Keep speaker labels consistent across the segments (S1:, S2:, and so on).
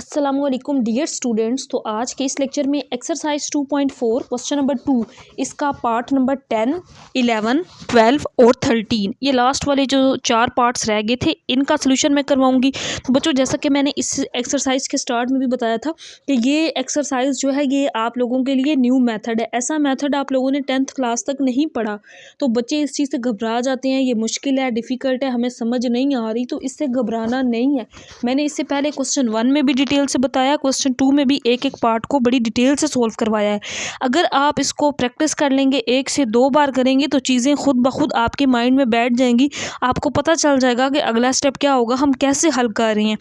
S1: अस्सलामुअलैकुम dear students. तो आज के इस लेक्चर में एक्सरसाइज 2.4 क्वेश्चन नंबर 2 इसका पार्ट नंबर 10, 11, 12 और 13 ये लास्ट वाले जो 4 पार्ट्स रह गए थे इनका सोल्यूशन मैं करवाऊंगी। तो बच्चों जैसा कि मैंने इस एक्सरसाइज के स्टार्ट में भी बताया था कि ये एक्सरसाइज जो है ये आप लोगों के लिए न्यू मेथड है। ऐसा मेथड आप लोगों ने 10th क्लास तक नहीं पढ़ा, तो बच्चे इस चीज़ से घबरा जाते हैं, ये मुश्किल है, डिफ़िकल्ट है, हमें समझ नहीं आ रही। तो इससे घबराना नहीं है। मैंने इससे पहले क्वेश्चन 1 में भी डिटेल से बताया, क्वेश्चन 2 में भी एक एक पार्ट को बड़ी डिटेल से सोल्व करवाया है। अगर आप इसको प्रैक्टिस कर लेंगे, 1 से 2 बार करेंगे तो चीज़ें खुद ब खुद आपके माइंड में बैठ जाएंगी। आपको पता चल जाएगा कि अगला स्टेप क्या होगा, हम कैसे हल कर रहे हैं।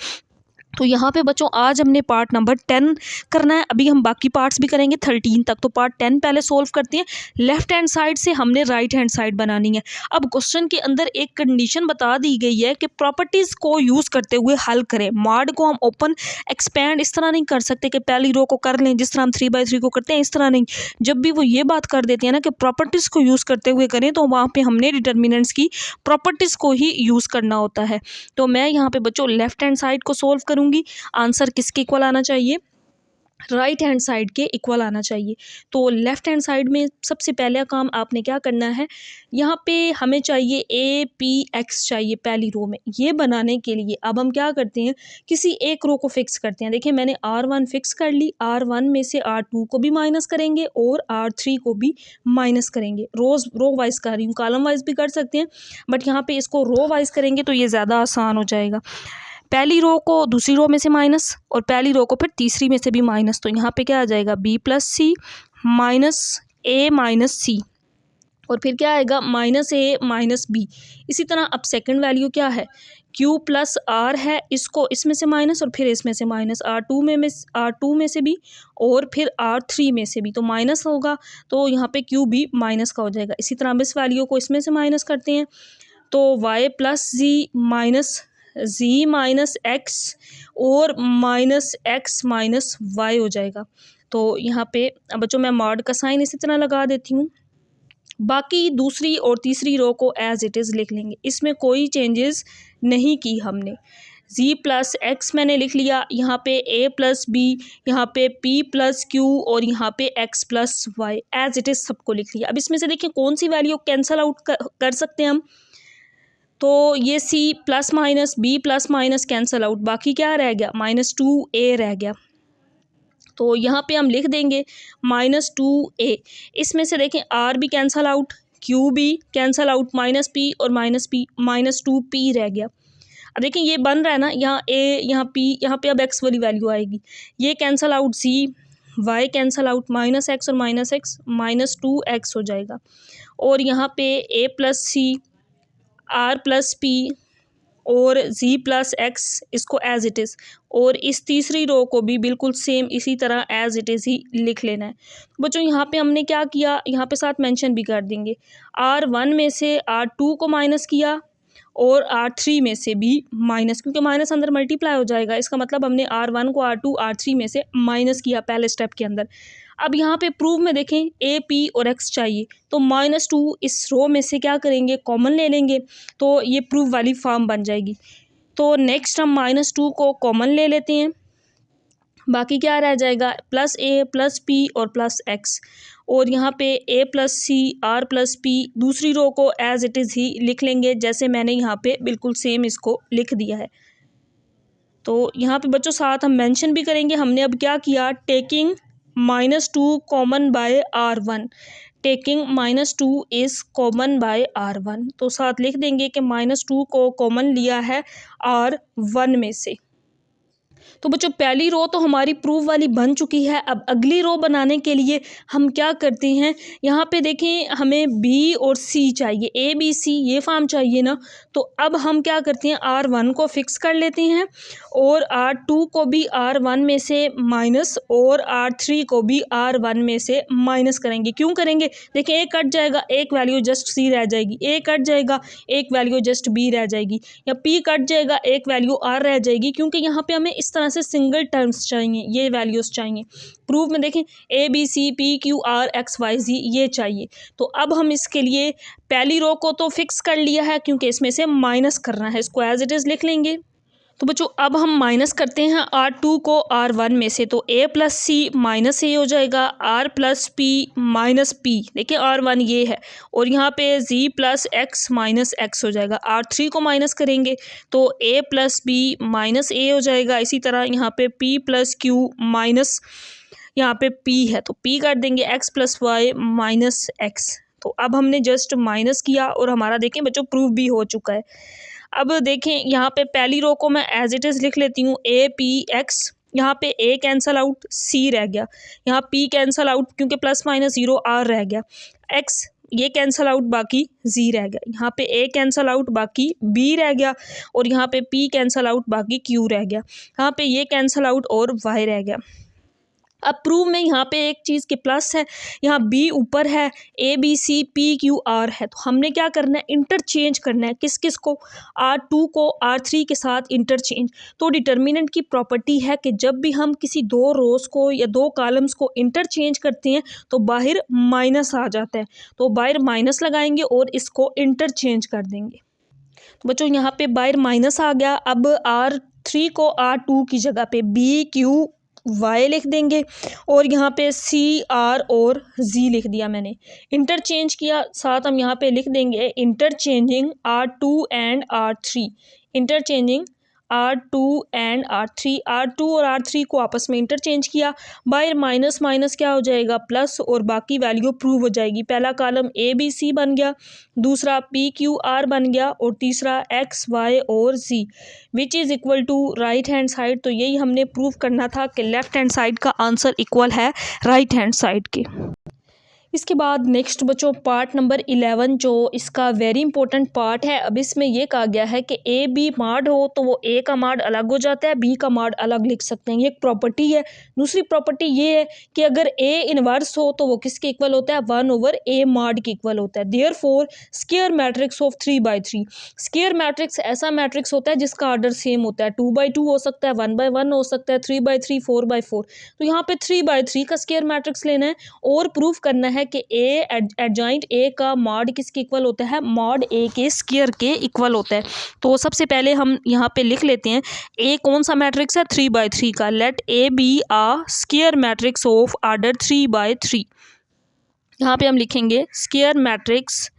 S1: तो यहाँ पे बच्चों आज हमने पार्ट नंबर 10 करना है, अभी हम बाकी पार्ट्स भी करेंगे 13 तक। तो पार्ट 10 पहले सोल्व करते हैं। लेफ्ट हैंड साइड से हमने राइट हैंड साइड बनानी है। अब क्वेश्चन के अंदर एक कंडीशन बता दी गई है कि प्रॉपर्टीज़ को यूज़ करते हुए हल करें। मॉड को हम ओपन एक्सपैंड इस तरह नहीं कर सकते कि पहली रो को कर लें जिस तरह हम 3/3 को करते हैं, इस तरह नहीं। जब भी वो ये बात कर देती है ना कि प्रॉपर्टीज़ को यूज़ करते हुए करें, तो वहाँ पर हमने डिटर्मिनेंट्स की प्रॉपर्टीज़ को ही यूज़ करना होता है। तो मैं यहाँ पे बच्चों लेफ्ट हैंड साइड को सोल्व करूँगी। आंसर किसके इक्वल आना चाहिए? राइट हैंड साइड के इक्वल आना चाहिए। तो लेफ्ट हैंड साइड में सबसे पहला काम आपने क्या करना है, यहाँ पे हमें चाहिए ए पी एक्स चाहिए पहली रो में। ये बनाने के लिए अब हम क्या करते हैं, किसी एक रो को फिक्स करते हैं। देखिए मैंने R1 फिक्स कर ली, R1 में से R2 को भी माइनस करेंगे और R3 को भी माइनस करेंगे। रो वाइज कर रही हूँ, कॉलम वाइज भी कर सकते हैं, बट यहाँ पे इसको रो वाइज करेंगे तो ये ज़्यादा आसान हो जाएगा। पहली रो को दूसरी रो में से माइनस और पहली रो को फिर तीसरी में से भी माइनस। तो यहाँ पे क्या आ जाएगा, B plus C minus A minus सी, और फिर क्या आएगा, माइनस ए माइनस बी। इसी तरह अब सेकंड वैल्यू क्या है, क्यू प्लस आर है, इसको इसमें से माइनस और फिर इसमें से माइनस, R2 में से भी और फिर R3 में से भी, तो माइनस होगा। तो यहाँ पे क्यू भी माइनस का हो जाएगा। इसी तरह अब इस वैल्यू को इसमें से माइनस करते हैं तो वाई प्लस जी माइनस जी माइनस एक्स और माइनस एक्स माइनस वाई हो जाएगा। तो यहाँ पे अब बच्चों मैं मॉड का साइन इसी तरह लगा देती हूँ। बाकी दूसरी और तीसरी रो को एज इट इज़ लिख लेंगे, इसमें कोई चेंजेस नहीं की हमने। जी प्लस एक्स मैंने लिख लिया, यहाँ पे ए प्लस बी, यहाँ पे पी प्लस क्यू और यहाँ पे X plus Y, as it is सबको लिख लिया। अब इसमें से देखिए कौन सी वैल्यू कैंसल आउट कर सकते हैं हम, तो ये C plus minus B plus minus cancel out, बाकी क्या रह गया, -2a रह गया। तो यहाँ पे हम लिख देंगे -2a। इसमें से देखें आर भी कैंसल आउट, क्यू भी कैंसल आउट, माइनस पी और माइनस पी, -2p रह गया। अब देखिए ये बन रहा है ना, यहाँ a यहाँ p, यहाँ पे अब x वाली वैल्यू आएगी, ये cancel out, c y cancel out, -x और -x -2x हो जाएगा। और यहाँ पे a plus C R plus P और जी प्लस एक्स, इसको एज इट इज़, और इस तीसरी रो को भी बिल्कुल सेम इसी तरह एज इट इज़ ही लिख लेना है। बच्चों यहाँ पे हमने क्या किया, यहाँ पे साथ मेंशन भी कर देंगे, R1 में से R2 को माइनस किया और R3 में से भी माइनस, क्योंकि माइनस अंदर मल्टीप्लाई हो जाएगा, इसका मतलब हमने R1 को R2 R3 में से माइनस किया पहले स्टेप के अंदर। अब यहाँ पे प्रूफ में देखें ए पी और एक्स चाहिए, तो -2 इस रो में से क्या करेंगे, कॉमन ले लेंगे, तो ये प्रूफ वाली फॉर्म बन जाएगी। तो नेक्स्ट हम -2 को कॉमन ले लेते हैं, बाकी क्या रह जाएगा, प्लस ए प्लस पी और प्लस एक्स, और यहाँ पे A plus C R plus P, दूसरी रो को एज इट इज़ ही लिख लेंगे जैसे मैंने यहाँ पे बिल्कुल सेम इसको लिख दिया है। तो यहाँ पे बच्चों साथ हम मेंशन भी करेंगे, हमने अब क्या किया, taking -2 common by R1, taking -2 is common by R1, तो साथ लिख देंगे कि -2 को कॉमन लिया है R1 में से। तो बच्चों पहली रो तो हमारी प्रूफ वाली बन चुकी है। अब अगली रो बनाने के लिए हम क्या करते हैं, यहाँ पे देखें हमें बी और सी चाहिए, ए बी सी ये फॉर्म चाहिए ना। तो अब हम क्या करते हैं, R1 को फिक्स कर लेते हैं और R2 को भी R1 में से माइनस और R3 को भी R1 में से माइनस करेंगे। क्यों करेंगे, देखिए ए कट जाएगा, एक वैल्यू जस्ट सी रह जाएगी, ए कट जाएगा, एक वैल्यू जस्ट बी रह जाएगी, या पी कट जाएगा, एक वैल्यू आर रह जाएगी, क्योंकि यहाँ पे हमें इस तरह से सिंगल टर्म्स चाहिए, ये वैल्यूज़ चाहिए। प्रूफ में देखें A B C P Q R X Y Z ये चाहिए। तो अब हम इसके लिए पहली रो को तो फिक्स कर लिया है, क्योंकि इसमें से माइनस करना है, इसको एज इट इज़ लिख लेंगे। तो बच्चों अब हम माइनस करते हैं R2 को R1 में से, तो A प्लस सी माइनस ए हो जाएगा, R plus P minus P, देखिए R1 ये है, और यहाँ पे Z plus x minus x हो जाएगा। R3 को माइनस करेंगे तो A प्लस बी माइनस ए हो जाएगा। इसी तरह यहाँ पे P प्लस क्यू माइनस यहाँ पे P है तो P कर देंगे, X plus Y minus X. तो अब हमने जस्ट माइनस किया और हमारा देखें बच्चों प्रूफ भी हो चुका है। अब देखें यहाँ पे पहली रो को मैं एज इट इज़ लिख लेती हूँ, ए पी एक्स, यहाँ पे ए कैंसल आउट, सी रह गया, यहाँ पी कैंसल आउट क्योंकि प्लस माइनस जीरो आर रह गया, एक्स ये कैंसल आउट बाकी जी रह गया, यहाँ पे ए कैंसल आउट बाकी बी रह गया, और यहाँ पे पी कैंसल आउट बाकी क्यू रह गया, यहाँ पे ये कैंसल आउट और वाई रह गया। अब प्रूव में यहाँ पे एक चीज़ के प्लस है, यहाँ बी ऊपर है, A B C P Q R है, तो हमने क्या करना है, इंटरचेंज करना है। किस किस को, R2 को R3 के साथ इंटरचेंज। तो डिटर्मिनेंट की प्रॉपर्टी है कि जब भी हम किसी दो रोज़ को या दो कॉलम्स को इंटरचेंज करते हैं तो बाहर माइनस आ जाता है, तो बाहर माइनस लगाएंगे और इसको इंटरचेंज कर देंगे। तो बच्चों यहाँ पे बाहर माइनस आ गया। अब R3 को R2 की जगह पे बी क्यू वाई लिख देंगे, और यहाँ पे सी आर और जी लिख दिया मैंने, इंटरचेंज किया। साथ हम यहाँ पे लिख देंगे interchanging R2 and R3, interchanging R2 and R3, R2 और R3 को आपस में इंटरचेंज किया, बाहर माइनस माइनस क्या हो जाएगा प्लस, और बाकी वैल्यू प्रूव हो जाएगी। पहला कॉलम ए बी सी बन गया, दूसरा पी क्यू आर बन गया, और तीसरा एक्स वाई और Z which is equal to right hand side. तो यही हमने प्रूव करना था कि लेफ्ट हैंड साइड का आंसर इक्वल है राइट हैंड साइड के। इसके बाद नेक्स्ट बच्चों पार्ट नंबर 11 जो इसका वेरी इंपॉर्टेंट पार्ट है। अब इसमें यह कहा गया है कि ए बी माड हो तो वो ए का माड अलग हो जाता है, बी का माड अलग लिख सकते हैं, ये एक प्रॉपर्टी है। दूसरी प्रॉपर्टी ये है कि अगर ए इनवर्स हो तो वो किसके इक्वल होता है, 1/a माड के इक्वल होता है। Therefore square matrix of 3/3, square matrix ऐसा मैट्रिक्स होता है जिसका ऑर्डर सेम होता है, 2/2 हो सकता है, 1/1 हो सकता है, 3/3, 4/4। तो यहाँ पे 3/3 का स्क्वायर मैट्रिक्स लेना है और प्रूफ करना है कि ए एडजॉइंट ए का मॉड किसके इक्वल होता है, मॉड ए के स्क्वायर के इक्वल होता है। तो सबसे पहले हम यहाँ पे लिख लेते हैं ए कौन सा मैट्रिक्स है, 3/3 का। Let A be a square matrix of order 3/3। यहाँ पे हम लिखेंगे square matrix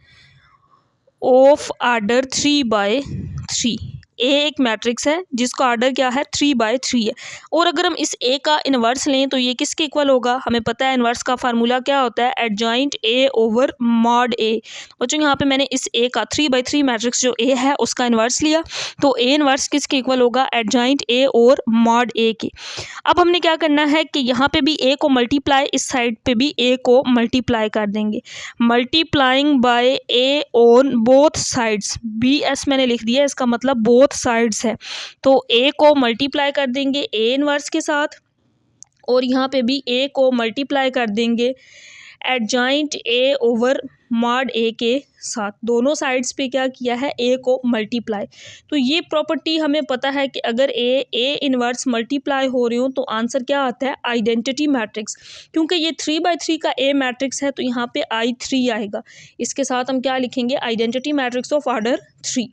S1: of order 3/3। A एक मैट्रिक्स है जिसका ऑर्डर क्या है, 3/3 है। और अगर हम इस ए का इन्वर्स लें तो ये किसके इक्वल होगा, हमें पता है इन्वर्स का फार्मूला क्या होता है, एडजॉइंट ए ओवर मॉड ए। बच्चों यहाँ पे मैंने इस ए का 3/3 मैट्रिक्स जो ए है उसका इन्वर्स लिया, तो ए इन्वर्स किसके इक्वल होगा, एडजॉइंट ए और मॉड ए के। अब हमने क्या करना है कि यहाँ पे भी ए को मल्टीप्लाई, इस साइड पे भी ए को मल्टीप्लाई कर देंगे, multiplying by A on both sides. B S मैंने लिख दिया, इसका मतलब बोथ साइड्स है। तो ए को मल्टीप्लाई कर देंगे ए इनवर्स के साथ, और यहाँ पे भी ए को मल्टीप्लाई कर देंगे एडजॉइंट ए ओवर मॉड ए के साथ। दोनों साइड्स पे क्या किया है, ए को मल्टीप्लाई। तो ये प्रॉपर्टी हमें पता है कि अगर ए इनवर्स मल्टीप्लाई हो रहे हो तो आंसर क्या आता है, आइडेंटिटी मैट्रिक्स। क्योंकि ये 3/3 का ए मैट्रिक्स है तो यहाँ पे I3 आएगा। इसके साथ हम क्या लिखेंगे, आइडेंटिटी मैट्रिक्स ऑफ ऑर्डर 3।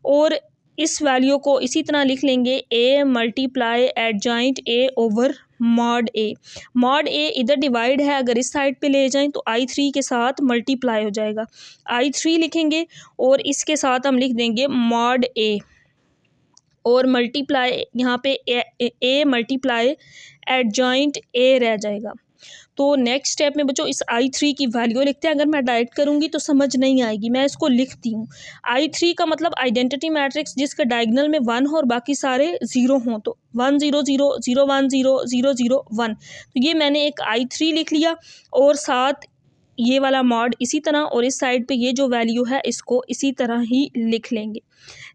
S1: और इस वैल्यू को इसी तरह लिख लेंगे A multiply adjoint A over mod A. Mod A इधर डिवाइड है, अगर इस साइड पे ले जाएं तो I3 के साथ मल्टीप्लाई हो जाएगा, I3 लिखेंगे और इसके साथ हम लिख देंगे मॉड ए, और मल्टीप्लाई यहाँ पे ए मल्टीप्लाई एडजॉइंट ए रह जाएगा। तो नेक्स्ट स्टेप में बच्चों इस I3 की वैल्यू लिखते हैं। अगर मैं डायरेक्ट करूँगी तो समझ नहीं आएगी, मैं इसको लिखती हूँ। I3 का मतलब आइडेंटिटी मैट्रिक्स जिसका डायगोनल में 1 हो और बाकी सारे 0 हों, तो 1 0 0 0 1 0 0 0 1। तो ये मैंने एक I3 लिख लिया, और साथ ये वाला मॉड इसी तरह, और इस साइड पे ये जो वैल्यू है इसको इसी तरह ही लिख लेंगे।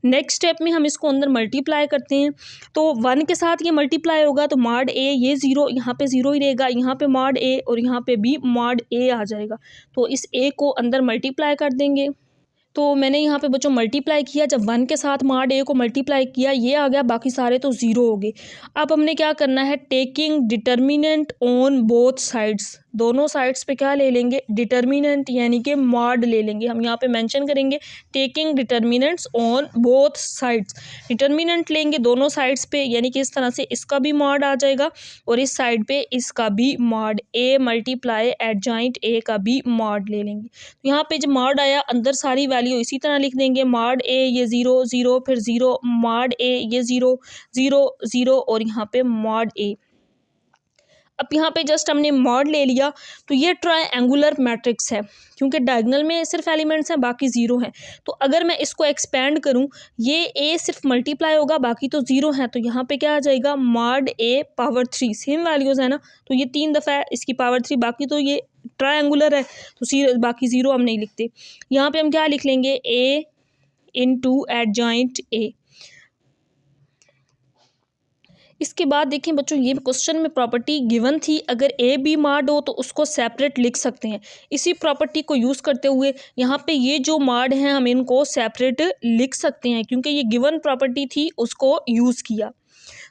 S1: नेक्स्ट स्टेप में हम इसको अंदर मल्टीप्लाई करते हैं, तो 1 के साथ ये मल्टीप्लाई होगा तो मॉड ए, ये 0 यहाँ पे 0 ही रहेगा, यहाँ पे मॉड ए और यहाँ पे भी मॉड ए आ जाएगा। तो इस ए को अंदर मल्टीप्लाई कर देंगे। तो मैंने यहाँ पे बच्चों मल्टीप्लाई किया, जब 1 के साथ मॉड ए को मल्टीप्लाई किया ये आ गया, बाकी सारे तो 0 हो गए। अब हमने क्या करना है, taking determinant on both sides, दोनों साइड्स पे क्या ले लेंगे, डिटर्मिनेंट यानी कि मॉड ले लेंगे। हम यहाँ पे मेंशन करेंगे taking determinants on both sides. Determinant लेंगे दोनों साइड्स पे, यानी कि इस तरह से इसका भी मॉड आ जाएगा और इस साइड पे इसका भी मॉड, ए मल्टीप्लाई एडजॉइंट ए का भी मॉड ले लेंगे। तो यहाँ पे जब मॉड आया अंदर सारी वैल्यू इसी तरह लिख देंगे, मॉड ए ये 0 0 फिर 0, मॉड ए ये 0 0 0 और यहाँ पे मॉड ए। अब यहाँ पे जस्ट हमने मॉड ले लिया तो ये ट्रायंगुलर मैट्रिक्स है, क्योंकि डायगोनल में सिर्फ एलिमेंट्स हैं बाकी ज़ीरो हैं। तो अगर मैं इसको एक्सपेंड करूँ, ये ए सिर्फ मल्टीप्लाई होगा बाकी तो ज़ीरो है, तो यहाँ पे क्या आ जाएगा, मॉड ए पावर 3, सेम वैल्यूज़ है ना, तो ये 3 दफ़ा है इसकी पावर 3, बाकी तो ये ट्रायंगुलर है तो बाकी ज़ीरो हम नहीं लिखते। यहाँ पे हम क्या लिख लेंगे, ए इंटू एडजॉइंट ए। इसके बाद देखिए बच्चों, ये क्वेश्चन में प्रॉपर्टी गिवन थी, अगर ए बी मॉड हो तो उसको सेपरेट लिख सकते हैं। इसी प्रॉपर्टी को यूज़ करते हुए यहाँ पे ये जो मॉड हैं हम इनको सेपरेट लिख सकते हैं, क्योंकि ये गिवन प्रॉपर्टी थी उसको यूज़ किया।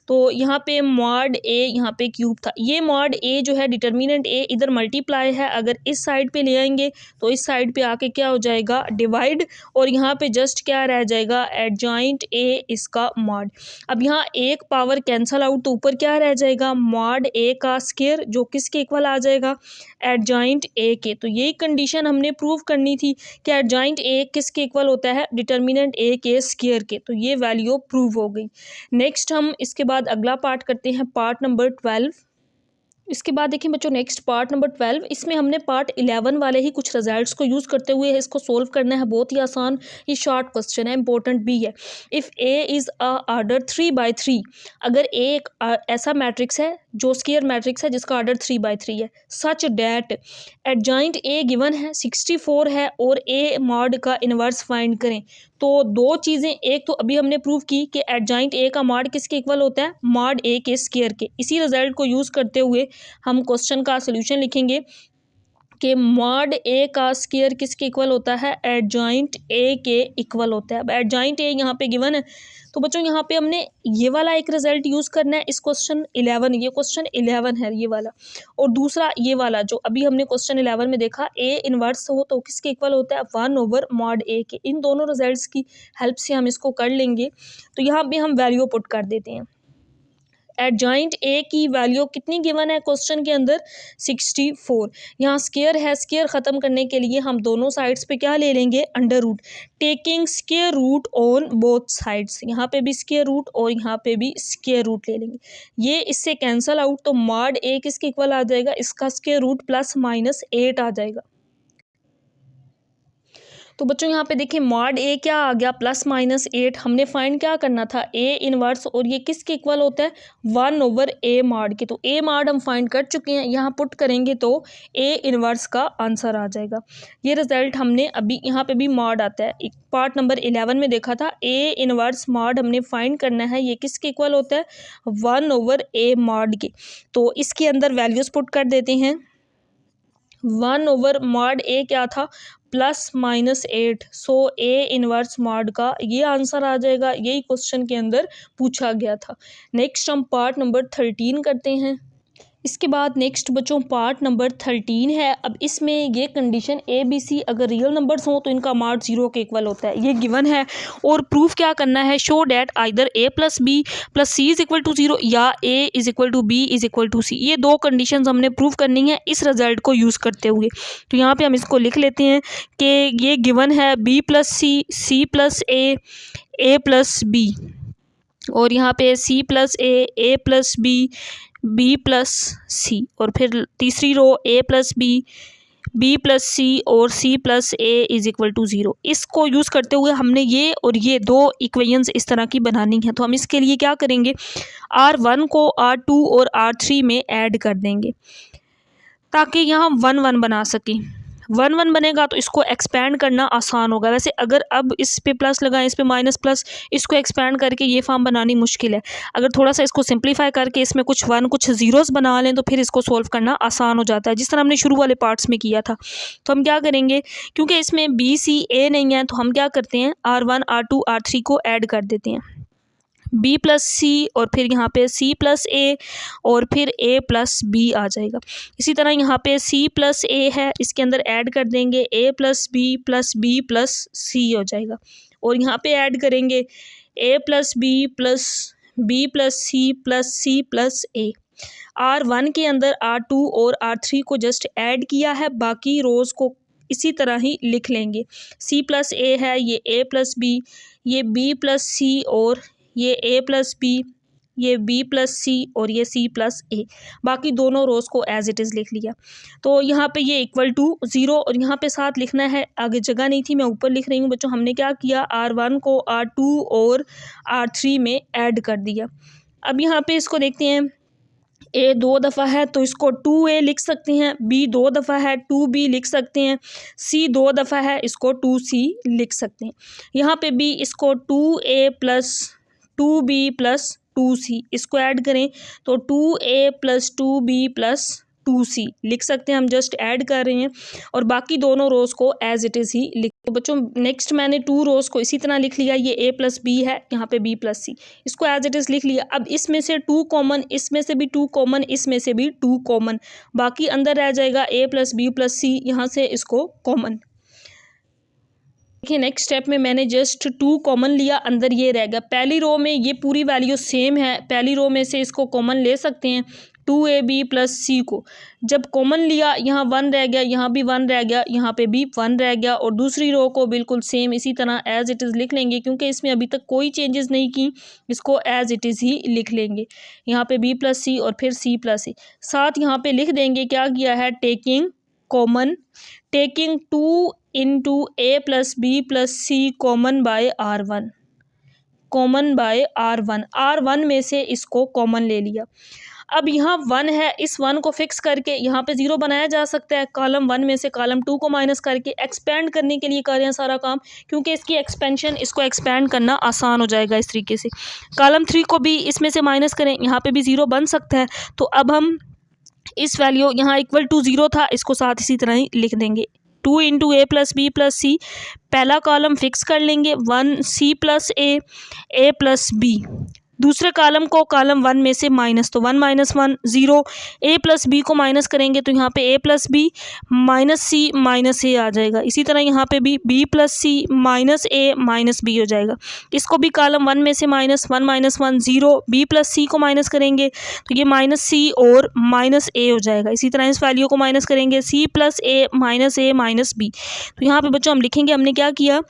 S1: तो यहाँ पे मॉड ए यहाँ पे क्यूब था, ये मॉड ए जो है डिटर्मिनेंट ए इधर मल्टीप्लाई है, अगर इस साइड पे ले आएंगे तो इस साइड पे आके क्या हो जाएगा, डिवाइड, और यहाँ पे जस्ट क्या रह जाएगा, एडजॉइंट ए इसका मॉड। अब यहाँ एक पावर कैंसल आउट तो ऊपर क्या रह जाएगा, मॉड ए का स्क्वायर, जो किसके इक्वल आ जाएगा, एडजॉइंट ए के। तो यही कंडीशन हमने प्रूव करनी थी कि एडजॉइंट ए किसके इक्वल होता है, डिटर्मिनेंट ए के स्क्वायर के। तो ये वैल्यू प्रूव हो गई। नेक्स्ट हम इसके बाद अगला पार्ट करते हैं, पार्ट नंबर 12। इसके बाद देखिए बच्चों, नेक्स्ट पार्ट नंबर 12, इसमें हमने पार्ट 11 वाले ही कुछ रिजल्ट्स को यूज़ करते हुए इसको सोल्व करना है। बहुत ही आसान, ये शॉर्ट क्वेश्चन है, इंपॉर्टेंट भी है। If A is a order 3/3, अगर ए एक ऐसा मैट्रिक्स है जो स्क्वायर मैट्रिक्स है जिसका ऑर्डर 3/3 है, such that adjoint A given है 64 है और ए मॉड का इन्वर्स फाइंड करें। तो दो चीज़ें, एक तो अभी हमने प्रूव की कि एडजॉइंट ए का मॉड किसके इक्वल होता है, मॉड ए के स्क्वायर के। इसी रिजल्ट को यूज़ करते हुए हम क्वेश्चन का सॉल्यूशन लिखेंगे कि मॉड ए का स्क्वायर किसके इक्वल होता है, एडजॉइंट ए के इक्वल होता है। अब एडजॉइंट ए यहाँ पे गिवन है, तो बच्चों यहाँ पे हमने ये वाला एक रिजल्ट यूज़ करना है इस क्वेश्चन 11, ये क्वेश्चन 11 है ये वाला, और दूसरा ये वाला जो अभी हमने क्वेश्चन 11 में देखा, ए इन्वर्स हो तो किसके इक्वल होता है, 1/मॉड ए के। इन दोनों रिजल्ट्स की हेल्प से हम इसको कर लेंगे। तो यहाँ पे हम वैल्यू पुट कर देते हैं। एडजॉइंट ए की वैल्यू कितनी गिवन है क्वेश्चन के अंदर, 64। यहाँ स्क्वायर है, स्क्वायर ख़त्म करने के लिए हम दोनों साइड्स पे क्या ले लेंगे, under root, taking square root on both sides. यहाँ पे भी स्क्वायर रूट और यहाँ पे भी स्क्वायर रूट ले लेंगे, ये इससे कैंसल आउट, तो मॉड ए किसके इक्वल आ जाएगा, इसका स्क्वायर रूट +-8 आ जाएगा। तो बच्चों यहाँ पे देखिए मॉड ए क्या आ गया, +-8। हमने फाइंड क्या करना था, ए इनवर्स, और ये किसके इक्वल होता है, 1/ए मॉड के। तो ए मॉड हम फाइंड कर चुके हैं, यहाँ पुट करेंगे तो ए इनवर्स का आंसर आ जाएगा। ये रिजल्ट हमने अभी यहाँ पे भी मॉड आता है, एक पार्ट नंबर 11 में देखा था, ए इनवर्स मॉड हमने फाइंड करना है, ये किसके इक्वल होता है, 1/ए मॉड के। तो इसके अंदर वैल्यूज़ पुट कर देते हैं। 1/मॉड ए क्या था, +-8, सो ए इनवर्स मॉड का ये आंसर आ जाएगा। यही क्वेश्चन के अंदर पूछा गया था। नेक्स्ट हम पार्ट नंबर 13 करते हैं। इसके बाद नेक्स्ट बच्चों पार्ट नंबर 13 है। अब इसमें ये कंडीशन ए बी सी अगर रियल नंबर्स हों तो इनका मॉड 0 के इक्वल होता है, ये गिवन है। और प्रूफ क्या करना है, show that either a + b + c = 0 या a = b = c। ये दो कंडीशंस हमने प्रूव करनी है इस रिजल्ट को यूज़ करते हुए। तो यहाँ पे हम इसको लिख लेते हैं कि ये गिवन है b + c, c + a + b, और यहाँ पे c + a + b, b + c, और फिर तीसरी रो a + b, b + c और c + a = 0। इसको यूज़ करते हुए हमने ये और ये दो इक्वेशंस इस तरह की बनानी है। तो हम इसके लिए क्या करेंगे, R1 को R2 और R3 में ऐड कर देंगे ताकि यहाँ 1 1 बना सकें। 1 1 बनेगा तो इसको एक्सपेंड करना आसान होगा। वैसे अगर अब इस पे प्लस लगाएं, इस पे माइनस प्लस, इसको एक्सपेंड करके ये फॉर्म बनानी मुश्किल है। अगर थोड़ा सा इसको सिंप्लीफाई करके इसमें कुछ 1 कुछ ज़ीरोज़ बना लें तो फिर इसको सोल्व करना आसान हो जाता है, जिस तरह हमने शुरू वाले पार्ट्स में किया था। तो हम क्या करेंगे, क्योंकि इसमें B C A नहीं है तो हम क्या करते हैं, R1 R2 R3 को ऐड कर देते हैं। बी प्लस सी और फिर यहाँ पे सी प्लस ए और फिर ए प्लस बी आ जाएगा। इसी तरह यहाँ पे सी प्लस ए है, इसके अंदर ऐड कर देंगे A plus B plus C हो जाएगा। और यहाँ पे ऐड करेंगे A plus B plus C plus A. R1 के अंदर R2 और R3 को जस्ट ऐड किया है, बाकी रोज़ को इसी तरह ही लिख लेंगे। सी प्लस ए है, ये ए प्लस बी, ये बी प्लस सी और ये ए प्लस बी, ये बी प्लस सी और ये सी प्लस ए। बाकी दोनों रोज़ को एज इट इज़ लिख लिया। तो यहाँ पे ये इक्वल टू 0 और यहाँ पे साथ लिखना है, आगे जगह नहीं थी मैं ऊपर लिख रही हूँ बच्चों। हमने क्या किया, R1 को R2 और R3 में ऐड कर दिया। अब यहाँ पे इसको देखते हैं, ए 2 दफ़ा है तो इसको 2A लिख सकते हैं, बी 2 दफ़ा है 2B लिख सकते हैं, सी 2 दफ़ा है इसको 2C लिख सकते हैं। यहाँ पे भी इसको 2A plus 2B plus 2C इसको ऐड करें तो 2A plus 2B plus 2C लिख सकते हैं, हम जस्ट ऐड कर रहे हैं। और बाकी दोनों रोज़ को एज इट इज़ ही लिख। तो बच्चों नेक्स्ट मैंने 2 रोज़ को इसी तरह लिख लिया, ये A प्लस बी है, यहाँ पे B प्लस सी, इसको एज इट इज़ लिख लिया। अब इसमें से 2 कॉमन, इसमें से भी 2 कॉमन, इसमें से भी 2 कॉमन, बाकी अंदर रह जाएगा A प्लस बी प्लस सी, यहाँ से इसको कॉमन। देखिए नेक्स्ट स्टेप में मैंने जस्ट 2 कॉमन लिया, अंदर ये रह गया। पहली रो में ये पूरी वैल्यू सेम है, पहली रो में से इसको कॉमन ले सकते हैं 2AB प्लस सी को। जब कॉमन लिया यहाँ 1 रह गया, यहाँ भी 1 रह गया, यहाँ पे भी 1 रह गया। और दूसरी रो को बिल्कुल सेम इसी तरह एज इट इज़ लिख लेंगे, क्योंकि इसमें अभी तक कोई चेंजेस नहीं की, इसको एज इट इज़ ही लिख लेंगे। यहाँ पे B प्लस सी और फिर C प्लस ए। साथ यहाँ पे लिख देंगे क्या किया है, taking common, taking 2 into A plus B plus C common by R1, common by R1 में से इसको कॉमन ले लिया। अब यहाँ 1 है, इस 1 को फिक्स करके यहाँ पे 0 बनाया जा सकता है। कॉलम 1 में से कॉलम 2 को माइनस करके एक्सपेंड करने के लिए कर रहे हैं सारा काम, क्योंकि इसकी एक्सपेंशन, इसको एक्सपेंड करना आसान हो जाएगा इस तरीके से। कॉलम 3 को भी इसमें से माइनस करें, यहाँ पे भी 0 बन सकता है। तो अब हम इस वैल्यू यहाँ इक्वल टू 0 था, इसको साथ इसी तरह ही लिख देंगे। 2 into A plus B plus C, पहला कॉलम फिक्स कर लेंगे 1 C plus A plus B. दूसरे कॉलम को कॉलम 1 में से माइनस, तो 1 माइनस 1 0। A प्लस बी को माइनस करेंगे तो यहाँ पे A plus B minus C minus A आ जाएगा। इसी तरह यहाँ पे भी B plus C minus A minus B हो जाएगा। इसको भी कॉलम 1 में से minus 1 minus 1 0, B plus C को माइनस करेंगे तो ये माइनस सी और माइनस ए हो जाएगा। इसी तरह इस वैल्यू को माइनस करेंगे C प्लस ए माइनस बी। तो यहाँ पे बच्चों हम लिखेंगे, हमने क्या किया,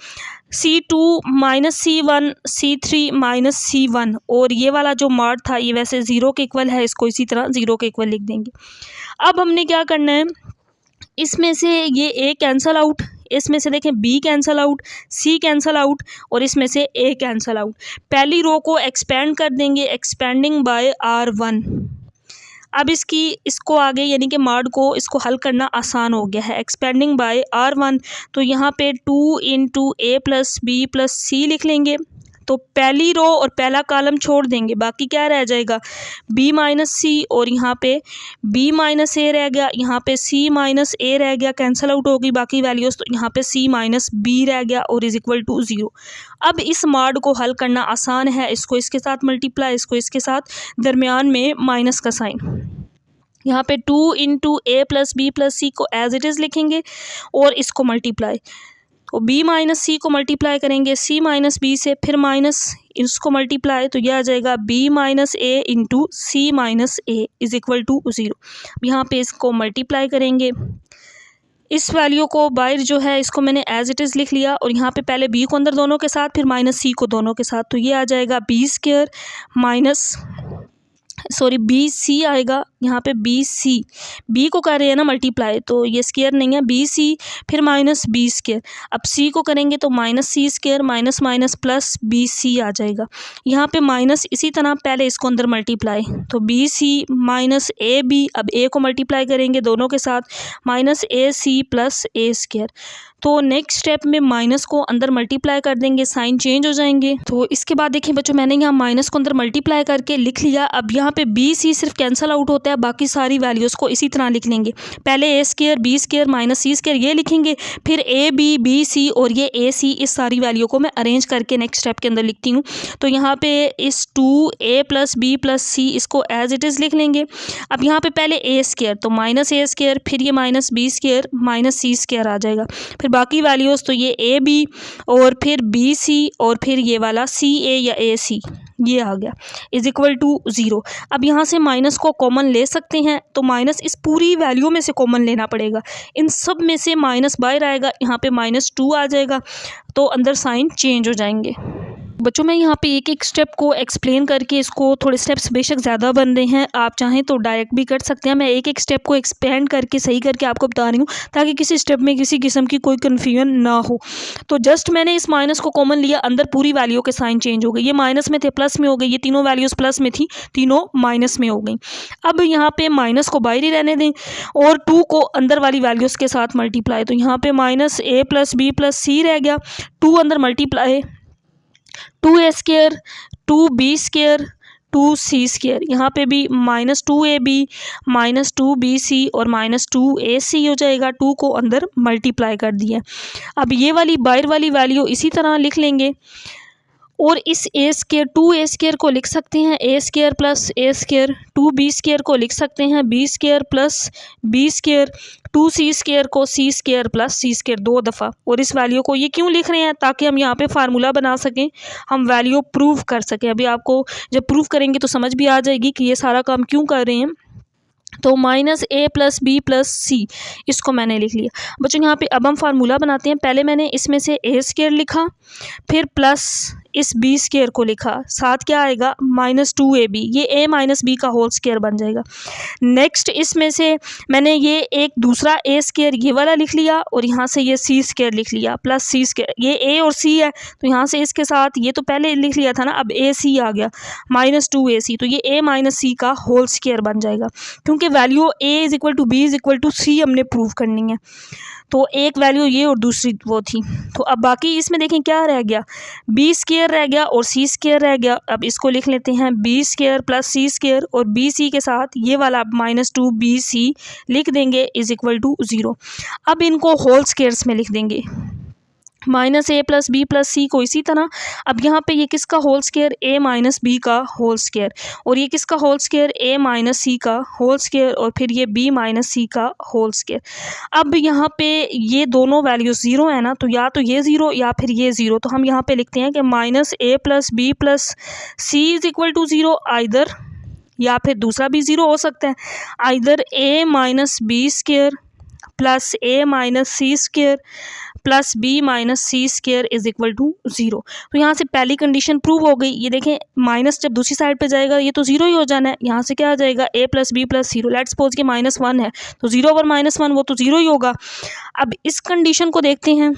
S1: C2 minus C1 C3 minus C1, और ये वाला जो मार्ड था ये वैसे 0 के इक्वल है, इसको इसी तरह 0 के इक्वल लिख देंगे। अब हमने क्या करना है, इसमें से ये A कैंसल आउट, इसमें से देखें B cancel out, C cancel out और इसमें से A कैंसल आउट। पहली रो को एक्सपेंड कर देंगे, एक्सपेंडिंग बाय R1। अब इसको आगे यानी कि मॉड को इसको हल करना आसान हो गया है, एक्सपेंडिंग बाय R1। तो यहाँ पे 2 into A plus B plus C लिख लेंगे। तो पहली रो और पहला कॉलम छोड़ देंगे, बाकी क्या रह जाएगा, B माइनस सी और यहाँ पे B माइनस ए रह गया, यहाँ पे C माइनस ए रह गया, कैंसल आउट होगी बाकी वैल्यूज़। तो यहाँ पे C माइनस बी रह गया और इज इक्वल टू 0। अब इस मॉड को हल करना आसान है, इसको इसके साथ मल्टीप्लाई, इसको इसके साथ, दरमियान में माइनस का साइन। यहाँ पे 2 into A plus B plus C को एज इट इज़ लिखेंगे और इसको मल्टीप्लाई, तो B माइनस सी को मल्टीप्लाई करेंगे C माइनस बी से, फिर माइनस इसको मल्टीप्लाई, तो यह आ जाएगा B minus A into C minus A is equal to 0। यहाँ पे इसको मल्टीप्लाई करेंगे, इस वैल्यू को बाहर जो है इसको मैंने एज इट इज़ लिख लिया, और यहाँ पे पहले B को अंदर दोनों के साथ, फिर माइनस C को दोनों के साथ, तो ये आ जाएगा B² माइनस BC आएगा। यहाँ पे BC, B को कर रहे हैं ना मल्टीप्लाई, तो ये स्क्वायर नहीं है, BC फिर माइनस B²। अब C को करेंगे तो minus C² minus minus plus BC आ जाएगा। यहाँ पे माइनस, इसी तरह पहले इसको अंदर मल्टीप्लाई, तो BC माइनस AB, अब A को मल्टीप्लाई करेंगे दोनों के साथ, माइनस AC प्लस A²। तो नेक्स्ट स्टेप में माइनस को अंदर मल्टीप्लाई कर देंगे, साइन चेंज हो जाएंगे। तो इसके बाद देखिए बच्चों, मैंने यहाँ माइनस को अंदर मल्टीप्लाई करके लिख लिया। अब यहाँ पे बी सी सिर्फ कैंसिल आउट होता है, बाकी सारी वैल्यूज़ को इसी तरह लिख लेंगे। पहले ए स्क्वायर बी स्क्वायर माइनस सी स्क्वायर ये लिखेंगे, फिर ए बी सी और ये ए सी, इस सारी वैल्यू को मैं अरेंज करके नेक्स्ट स्टेप के अंदर लिखती हूँ। तो यहाँ पे इस 2a + b + c इसको एज इट इज़ लिख लेंगे। अब यहाँ पे पहले ए स्क्वायर, तो माइनस ए स्क्वायर, फिर ये माइनस बी स्क्वायर माइनस सी स्क्वायर आ जाएगा। फिर बाकी वैल्यूज़ तो ये ए बी और फिर बी सी और फिर ये वाला सी ए या ए सी ये आ गया = 0। अब यहाँ से माइनस को कॉमन ले सकते हैं, तो माइनस इस पूरी वैल्यू में से कॉमन लेना पड़ेगा। इन सब में से माइनस बाहर आएगा, यहाँ पे -2 आ जाएगा, तो अंदर साइन चेंज हो जाएंगे। बच्चों मैं यहाँ पे एक एक स्टेप को एक्सप्लेन करके, इसको थोड़े स्टेप्स बेशक ज़्यादा बन रहे हैं, आप चाहें तो डायरेक्ट भी कर सकते हैं। मैं एक एक स्टेप को एक्सपेंड करके सही करके आपको बता रही हूँ, ताकि किसी स्टेप में किसी किस्म की कोई कन्फ्यूजन ना हो। तो जस्ट मैंने इस माइनस को कॉमन लिया, अंदर पूरी वैल्यू के साइन चेंज हो गए। ये माइनस में थे प्लस में हो गए, ये तीनों वैल्यूज़ प्लस में थी, तीनों माइनस में हो गई। अब यहाँ पे माइनस को बाहर ही रहने दें और 2 को अंदर वाली वैल्यूज़ के साथ मल्टीप्लाई, तो यहाँ पे -a + b + c रह गया, 2 अंदर multiply 2a square 2b square 2c square, यहाँ पे भी -2ab -2bc और -2ac हो जाएगा। 2 को अंदर मल्टीप्लाई कर दिया। अब ये वाली बाहर वाली वैल्यू इसी तरह लिख लेंगे और इस a स्क्वायर 2a स्क्वायर को लिख सकते हैं a square + a square, 2b square को लिख सकते हैं b square + b square, 2c square को c स्क्वायर + c स्क्वायर 2 दफ़ा। और इस वैल्यू को ये क्यों लिख रहे हैं, ताकि हम यहाँ पे फार्मूला बना सकें, हम वैल्यू प्रूव कर सकें। अभी आपको जब प्रूव करेंगे तो समझ भी आ जाएगी कि ये सारा काम क्यों कर रहे हैं। तो -a + b + c इसको मैंने लिख लिया। बच्चों यहाँ पे अब हम फार्मूला बनाते हैं। पहले मैंने इसमें से a स्क्वायर लिखा, फिर प्लस इस b स्क्वायर को लिखा, साथ क्या आएगा -2ab, ये a - b का होल स्क्वायर बन जाएगा। नेक्स्ट इसमें से मैंने ये एक दूसरा a स्क्वायर ये वाला लिख लिया और यहाँ से ये c स्क्वायर लिख लिया प्लस c स्क्वायर, ये a और c है तो यहाँ से इसके साथ ये तो पहले लिख लिया था ना, अब ac आ गया -2ac, तो ये a - c का होल स्क्वायर बन जाएगा, क्योंकि वैल्यू a = b = c हमने प्रूव करनी है। तो एक वैल्यू ये और दूसरी वो थी। तो अब बाकी इसमें देखें क्या रह गया, b स्क्वायर रह गया और c स्क्वायर रह गया। अब इसको लिख लेते हैं b स्क्वायर + c स्क्वायर और bc के साथ ये वाला -2bc लिख देंगे = 0। अब इनको होल स्क्वायर्स में लिख देंगे, -a + b + c को इसी तरह। अब यहाँ पे ये किसका होल स्क्वायर, a - b का होल स्क्वायर, और ये किसका होल स्क्वायर, a - c का होल स्क्वायर, और फिर ये b - c का होल स्क्वायर। अब यहाँ पे ये दोनों वैल्यू 0 है ना, तो या तो ये 0 या फिर ये 0, तो हम यहाँ पे लिखते हैं कि -a + b + c = 0 आइदर, या फिर दूसरा भी 0 हो सकता है, either a - b square + a - c square + b - c square = 0। तो यहाँ से पहली कंडीशन प्रूव हो गई। ये देखें माइनस जब दूसरी साइड पे जाएगा ये तो 0 ही हो जाना है। यहाँ से क्या आ जाएगा, a + b + 0, लेट्स सपोज कि -1 है तो 0 ओवर -1 वो तो 0 ही होगा। अब इस कंडीशन को देखते हैं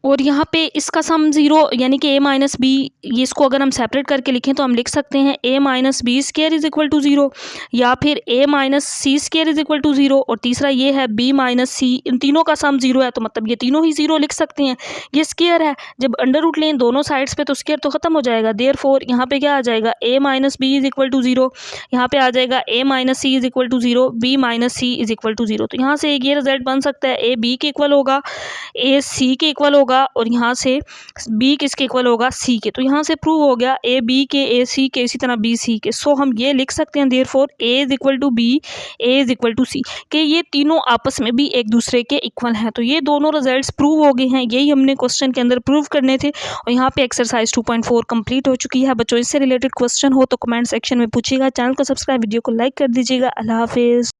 S1: और यहाँ पे इसका सम 0 यानी कि a - b, ये इसको अगर हम सेपरेट करके लिखें तो हम लिख सकते हैं a - b स्क्वायर = 0, या फिर a - c स्क्वायर = 0, और तीसरा ये है b - c, इन तीनों का सम 0 है तो मतलब ये तीनों ही 0 लिख सकते हैं। ये स्क्वायर है, जब अंडर रूट लें दोनों साइड्स पे तो स्क्वायर तो ख़त्म हो जाएगा। देयरफॉर यहाँ पे क्या आ जाएगा, a - b = 0, यहाँ पे आ जाएगा a - c = 0, b - c = 0। तो यहाँ से एक ये रिजल्ट बन सकता है, a b के इक्वल होगा, a c के इक्वल होगा, और यहाँ से b किसके इक्वल होगा, c के। तो यहाँ से प्रूव हो गया a b के, a c के, इसी तरह b c के। सो हम ये लिख सकते हैं therefore a = b, a = c, कि ये तीनों आपस में भी एक दूसरे के इक्वल हैं। तो ये दोनों रिजल्ट्स प्रूव हो गए हैं, यही हमने क्वेश्चन के अंदर प्रूव करने थे। और यहाँ पे एक्सरसाइज 2.4 कंप्लीट हो चुकी है। बच्चों इससे रिलेटेड क्वेश्चन हो तो कमेंट सेक्शन में पूछिएगा, चैनल को सब्सक्राइब, वीडियो को लाइक कर दीजिएगा। अल्लाह हाफिज़।